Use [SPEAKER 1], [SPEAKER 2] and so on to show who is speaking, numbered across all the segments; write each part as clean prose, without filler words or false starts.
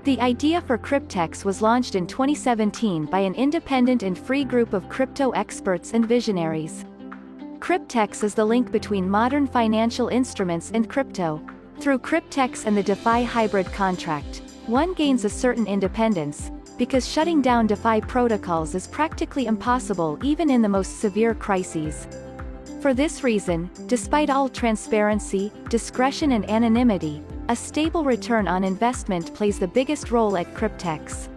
[SPEAKER 1] The idea for Cryptex was launched in 2017 by an independent and free group of crypto experts and visionaries. Cryptex is the link between modern financial instruments and crypto. Through Cryptex and the DeFi hybrid contract, one gains a certain independence, because shutting down DeFi protocols is practically impossible even in the most severe crises. For this reason, despite all transparency, discretion and anonymity, a stable return on investment plays the biggest role at Cryptex.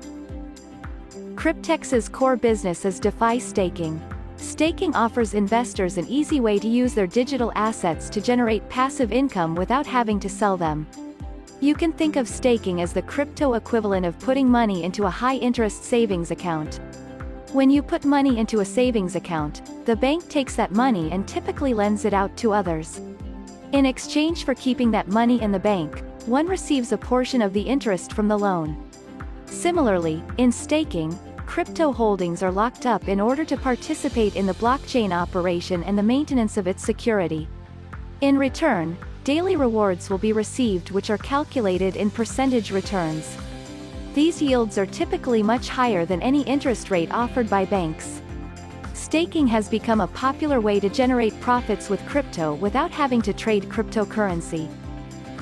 [SPEAKER 1] Cryptex's core business is DeFi staking. Staking offers investors an easy way to use their digital assets to generate passive income without having to sell them. You can think of staking as the crypto equivalent of putting money into a high-interest savings account. When you put money into a savings account, the bank takes that money and typically lends it out to others. In exchange for keeping that money in the bank, one receives a portion of the interest from the loan. Similarly, in staking, crypto holdings are locked up in order to participate in the blockchain operation and the maintenance of its security. In return, daily rewards will be received which are calculated in percentage returns. These yields are typically much higher than any interest rate offered by banks. Staking has become a popular way to generate profits with crypto without having to trade cryptocurrency.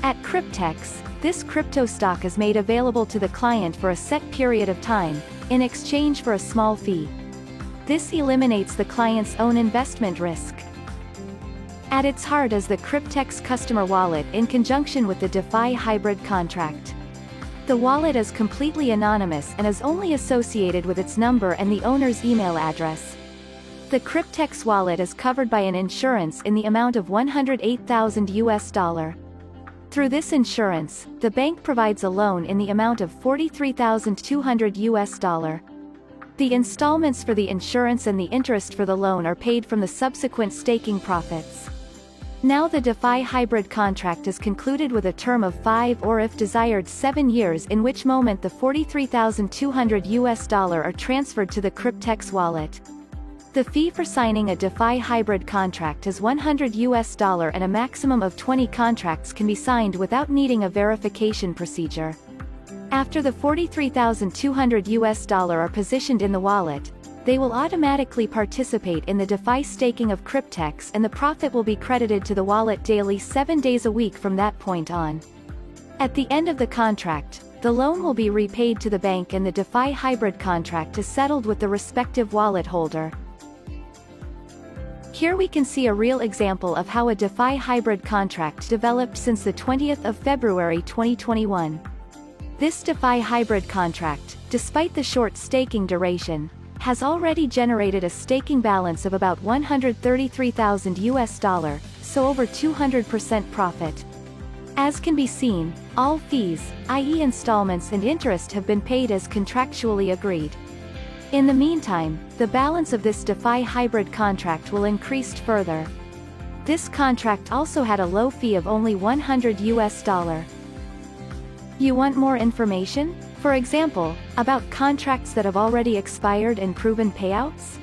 [SPEAKER 1] At Cryptex, this crypto stock is made available to the client for a set period of time, in exchange for a small fee. This eliminates the client's own investment risk. At its heart is the Cryptex customer wallet in conjunction with the DeFi hybrid contract. The wallet is completely anonymous and is only associated with its number and the owner's email address. The Cryptex wallet is covered by an insurance in the amount of $108,000. Through this insurance, the bank provides a loan in the amount of $43,200. The installments for the insurance and the interest for the loan are paid from the subsequent staking profits. Now the DeFi hybrid contract is concluded with a term of 5 or if desired 7 years, in which moment the $43,200 are transferred to the Cryptex wallet. The fee for signing a DeFi hybrid contract is $100 and a maximum of 20 contracts can be signed without needing a verification procedure. After the $43,200 are positioned in the wallet, they will automatically participate in the DeFi staking of Cryptex and the profit will be credited to the wallet daily 7 days a week from that point on. At the end of the contract, the loan will be repaid to the bank and the DeFi hybrid contract is settled with the respective wallet holder. Here we can see a real example of how a DeFi hybrid contract developed since the 20th of February 2021. This DeFi hybrid contract, despite the short staking duration, has already generated a staking balance of about $133,000, so over 200% profit. As can be seen, all fees, i.e. installments and interest, have been paid as contractually agreed. In the meantime, the balance of this DeFi hybrid contract will increase further. This contract also had a low fee of only $100. You want more information? For example, about contracts that have already expired and proven payouts?